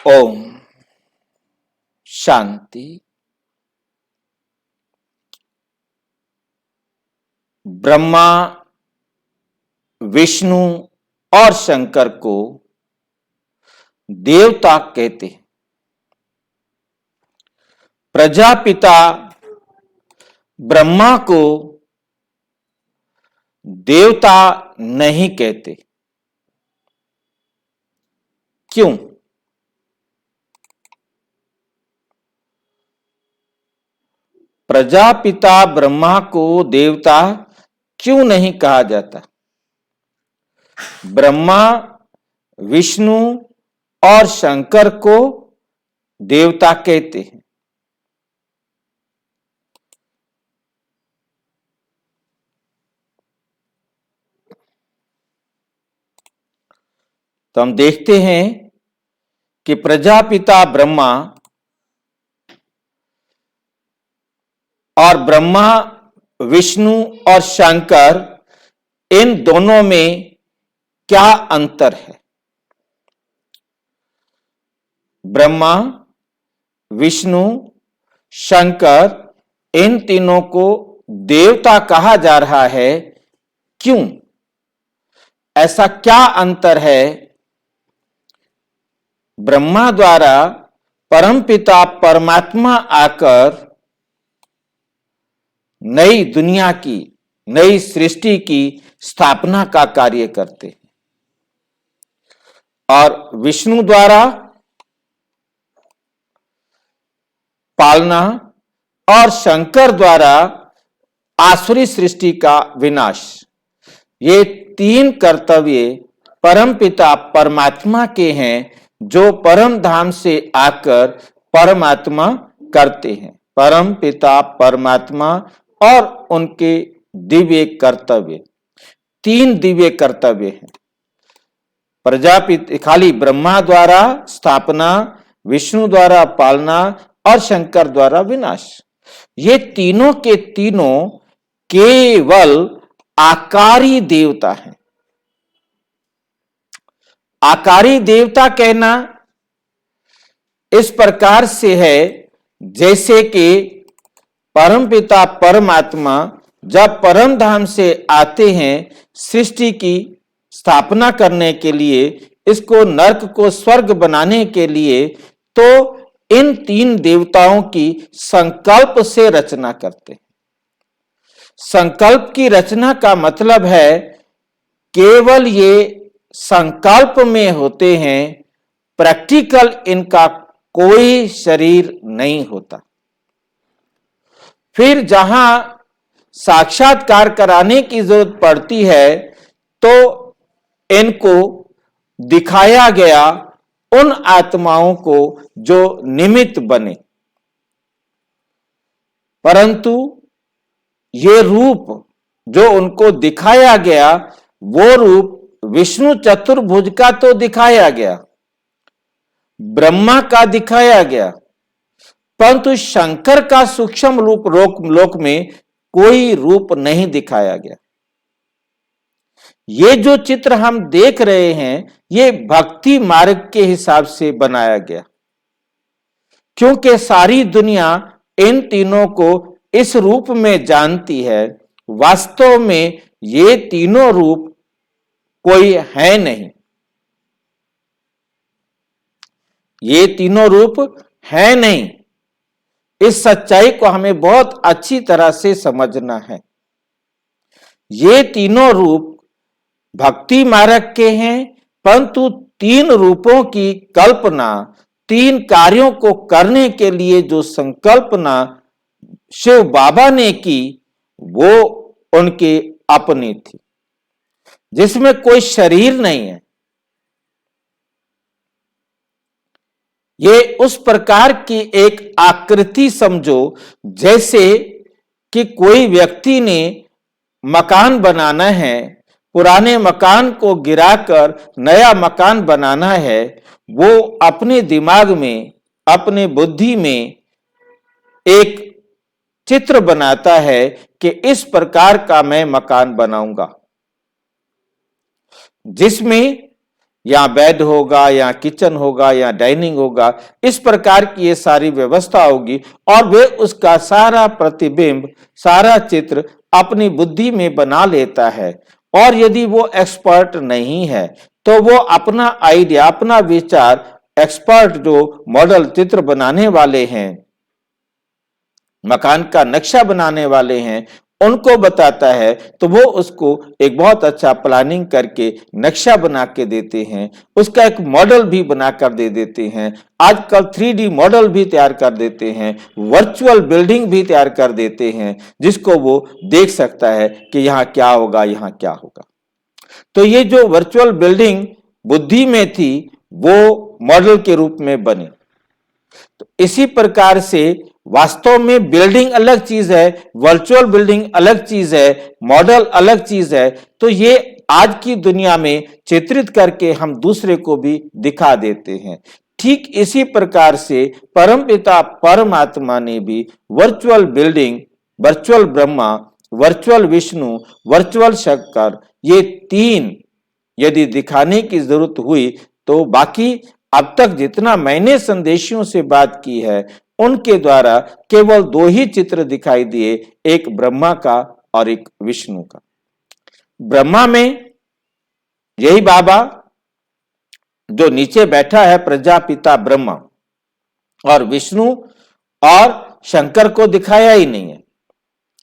ओम शांति। ब्रह्मा, विष्णु और शंकर को देवता कहते हैं। प्रजापिता ब्रह्मा को देवता नहीं कहते। क्यों? प्रजापिता ब्रह्मा को देवता क्यों नहीं कहा जाता? ब्रह्मा, विष्णु और शंकर को देवता कहते हैं। तो हम देखते हैं कि प्रजापिता ब्रह्मा और ब्रह्मा, विष्णु और शंकर, इन दोनों में क्या अंतर है? ब्रह्मा, विष्णु, शंकर, इन तीनों को देवता कहा जा रहा है। क्यों? ऐसा क्या अंतर है? ब्रह्मा द्वारा परमपिता परमात्मा आकर नई दुनिया की, नई सृष्टि की स्थापना का कार्य करते हैं और विष्णु द्वारा पालना और शंकर द्वारा आसुरी सृष्टि का विनाश। ये तीन कर्तव्य परमपिता परमात्मा के हैं, जो परम धाम से आकर परमात्मा करते हैं। परम पिता परमात्मा और उनके दिव्य कर्तव्य, तीन दिव्य कर्तव्य हैं। प्रजापिता खाली ब्रह्मा द्वारा स्थापना, विष्णु द्वारा पालना और शंकर द्वारा विनाश। ये तीनों के तीनों केवल आकारी देवता हैं। आकारी देवता कहना इस प्रकार से है जैसे कि परमपिता परमात्मा जब परम धाम से आते हैं सृष्टि की स्थापना करने के लिए, इसको नरक को स्वर्ग बनाने के लिए, तो इन तीन देवताओं की संकल्प से रचना करते हैं। संकल्प की रचना का मतलब है केवल ये संकल्प में होते हैं, प्रैक्टिकल इनका कोई शरीर नहीं होता। फिर जहां साक्षात्कार कराने की जरूरत पड़ती है तो इनको दिखाया गया उन आत्माओं को जो निमित्त बने, परंतु ये रूप जो उनको दिखाया गया वो रूप विष्णु चतुर्भुज का तो दिखाया गया, ब्रह्मा का दिखाया गया, परंतु शंकर का सूक्ष्म रूप लोक में कोई रूप नहीं दिखाया गया। ये जो चित्र हम देख रहे हैं ये भक्ति मार्ग के हिसाब से बनाया गया, क्योंकि सारी दुनिया इन तीनों को इस रूप में जानती है। वास्तव में ये तीनों रूप कोई है नहीं, ये तीनों रूप है नहीं। इस सच्चाई को हमें बहुत अच्छी तरह से समझना है। ये तीनों रूप भक्ति मार्ग के हैं, परंतु तीन रूपों की कल्पना, तीन कार्यों को करने के लिए जो संकल्पना शिव बाबा ने की वो उनके अपनी थी, जिसमें कोई शरीर नहीं है। ये उस प्रकार की एक आकृति समझो जैसे कि कोई व्यक्ति ने मकान बनाना है, पुराने मकान को गिराकर नया मकान बनाना है। वो अपने दिमाग में, अपने बुद्धि में एक चित्र बनाता है कि इस प्रकार का मैं मकान बनाऊंगा, जिसमें यहाँ बेड होगा, यहाँ किचन होगा, यहाँ डाइनिंग होगा, इस प्रकार की ये सारी व्यवस्था होगी और वे उसका सारा प्रतिबिंब, सारा चित्र अपनी बुद्धि में बना लेता है। और यदि वो एक्सपर्ट नहीं है तो वो अपना आइडिया, अपना विचार एक्सपर्ट जो मॉडल चित्र बनाने वाले हैं, मकान का नक्शा बनाने वाले हैं, उनको बताता है तो वो उसको एक बहुत अच्छा प्लानिंग करके नक्शा बना के देते हैं, उसका एक मॉडल भी बनाकर दे देते हैं। आजकल 3D मॉडल भी तैयार कर देते हैं, वर्चुअल बिल्डिंग भी तैयार कर देते हैं, जिसको वो देख सकता है कि यहाँ क्या होगा, यहाँ क्या होगा। तो ये जो वर्चुअल बिल्डिंग बुद्धि में थी वो मॉडल के रूप में बनी। तो इसी प्रकार से वास्तव में बिल्डिंग अलग चीज है, वर्चुअल बिल्डिंग अलग चीज है, मॉडल अलग चीज है। तो ये आज की दुनिया में चित्रित करके हम दूसरे को भी दिखा देते हैं। ठीक इसी प्रकार से परमपिता परमात्मा ने भी virtual building, virtual Brahma, virtual Vishnu, virtual Shankar, ये तीन यदि दिखाने की जरूरत हुई तो बाकी अब तक जितना मैंने संदेशियों से बात की है उनके द्वारा केवल 2 ही चित्र दिखाई दिए, एक ब्रह्मा का और एक विष्णु का। ब्रह्मा में यही बाबा जो नीचे बैठा है प्रजापिता ब्रह्मा, और विष्णु और शंकर को दिखाया ही नहीं है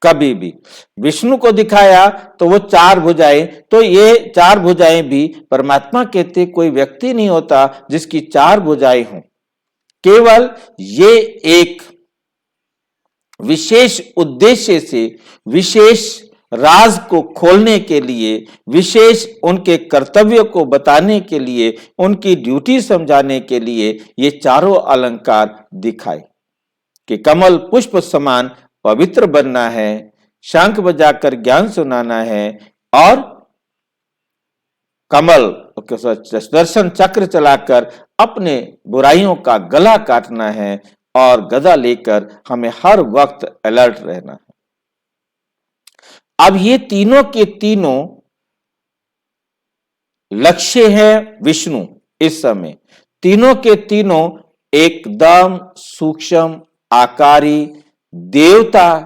कभी भी। विष्णु को दिखाया तो वो 4 भुजाएं, तो ये 4 भुजाएं भी परमात्मा कहते कोई व्यक्ति नहीं होता जिसकी 4 भुजाएं हों। केवल ये एक विशेष उद्देश्य से, विशेष राज को खोलने के लिए, विशेष उनके कर्तव्य को बताने के लिए, उनकी ड्यूटी समझाने के लिए ये चारों अलंकार दिखाए कि कमल पुष्प समान पवित्र बनना है, शंख बजाकर ज्ञान सुनाना है, और कमल दर्शन चक्र चलाकर अपने बुराइयों का गला काटना है, और गदा लेकर हमें हर वक्त अलर्ट रहना है। अब ये तीनों के तीनों लक्ष्य हैं विष्णु। इस समय तीनों के तीनों एकदम सूक्ष्म आकारी देवता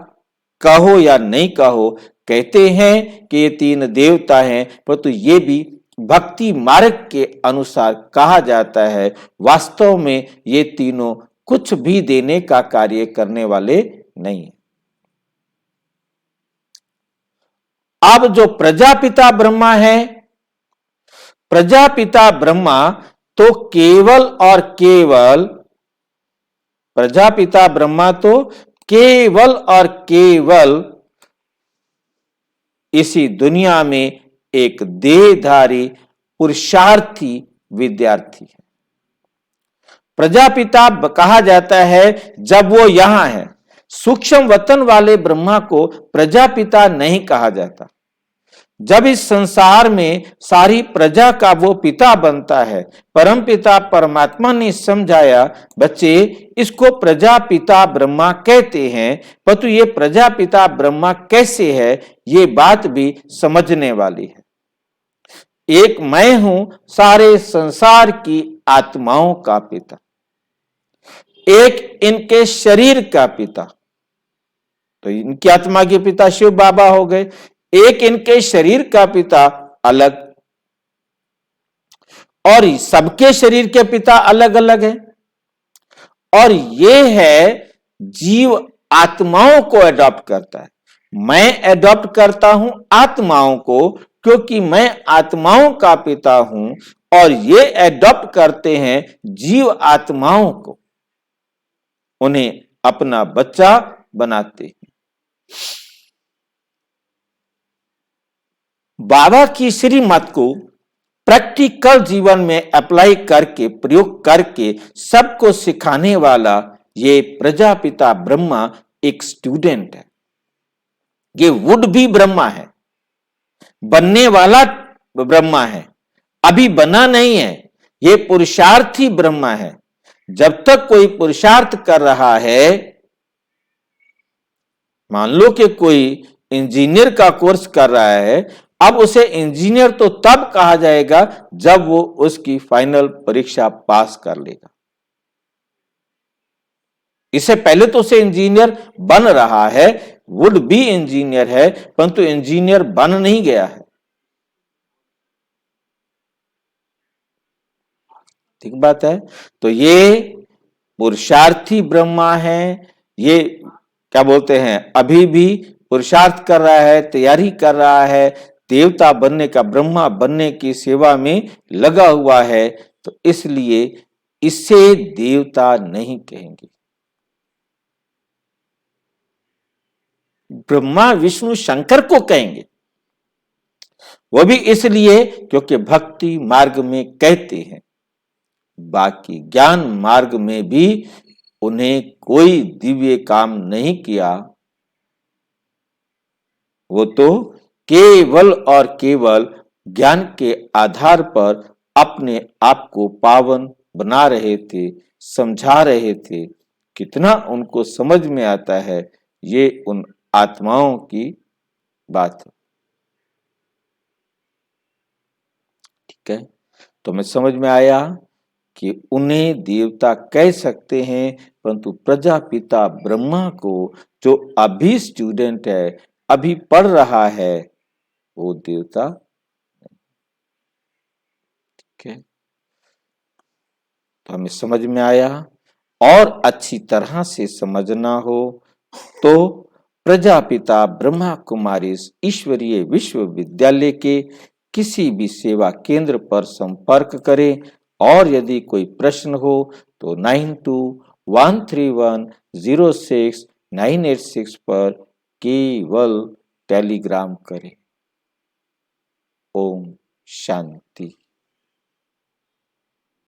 कहो या नहीं कहो, कहते हैं कि ये 3 देवता हैं, परंतु ये भी भक्ति मार्ग के अनुसार कहा जाता है। वास्तव में ये तीनों कुछ भी देने का कार्य करने वाले नहीं। अब जो प्रजापिता ब्रह्मा है, प्रजापिता ब्रह्मा तो केवल और केवल, प्रजापिता ब्रह्मा तो केवल और केवल इसी दुनिया में एक देहधारी पुरुषार्थी विद्यार्थी है। प्रजापिता कहा जाता है जब वो यहां है। सूक्ष्म वतन वाले ब्रह्मा को प्रजापिता नहीं कहा जाता। जब इस संसार में सारी प्रजा का वो पिता बनता है, परमपिता परमात्मा ने समझाया बच्चे इसको प्रजापिता ब्रह्मा कहते हैं, परंतु ये प्रजापिता ब्रह्मा कैसे है ये बात भी समझने वाली है। एक मैं हूं सारे संसार की आत्माओं का पिता, एक इनके शरीर का पिता, तो इनकी आत्मा के पिता शिव बाबा हो गए। एक इनके शरीर का पिता अलग, और सबके शरीर के पिता अलग अलग है। और ये है जीव आत्माओं को एडॉप्ट करता है। मैं एडॉप्ट करता हूं आत्माओं को, क्योंकि मैं आत्माओं का पिता हूं, और ये एडॉप्ट करते हैं जीव आत्माओं को, उन्हें अपना बच्चा बनाते हैं। बाबा की श्रीमत को प्रैक्टिकल जीवन में अप्लाई करके, प्रयोग करके सबको सिखाने वाला ये प्रजापिता ब्रह्मा एक स्टूडेंट है। ये वुड भी ब्रह्मा है, बनने वाला ब्रह्मा है, अभी बना नहीं है। ये पुरुषार्थी ब्रह्मा है। जब तक कोई पुरुषार्थ कर रहा है, मान लो कि कोई इंजीनियर का कोर्स कर रहा है, अब उसे इंजीनियर तो तब कहा जाएगा जब वो उसकी फाइनल परीक्षा पास कर लेगा। इससे पहले तो उसे इंजीनियर बन रहा है, वुड बी इंजीनियर है, परंतु इंजीनियर बन नहीं गया है। ठीक बात है। तो ये पुरुषार्थी ब्रह्मा है, ये क्या बोलते हैं, अभी भी पुरुषार्थ कर रहा है, तैयारी कर रहा है, देवता बनने का, ब्रह्मा बनने की सेवा में लगा हुआ है। तो इसलिए इसे देवता नहीं कहेंगे। ब्रह्मा विष्णु शंकर को कहेंगे, वो भी इसलिए क्योंकि भक्ति मार्ग में कहते हैं। बाकी ज्ञान मार्ग में भी उन्हें कोई दिव्य काम नहीं किया, वो तो केवल और केवल ज्ञान के आधार पर अपने आप को पावन बना रहे थे, समझा रहे थे। कितना उनको समझ में आता है, ये उन आत्माओं की बात है। ठीक है, तो मैं समझ में आया कि उन्हें देवता कह सकते हैं, परंतु प्रजापिता ब्रह्मा को, जो अभी स्टूडेंट है, अभी पढ़ रहा है, वो देवता। ठीक है, तो हमें समझ में आया। और अच्छी तरह से समझना हो तो प्रजापिता ब्रह्मा कुमारी ईश्वरीय विश्वविद्यालय के किसी भी सेवा केंद्र पर संपर्क करें। और यदि कोई प्रश्न हो तो 9213106986 पर केवल टेलीग्राम करें। ओम शांति।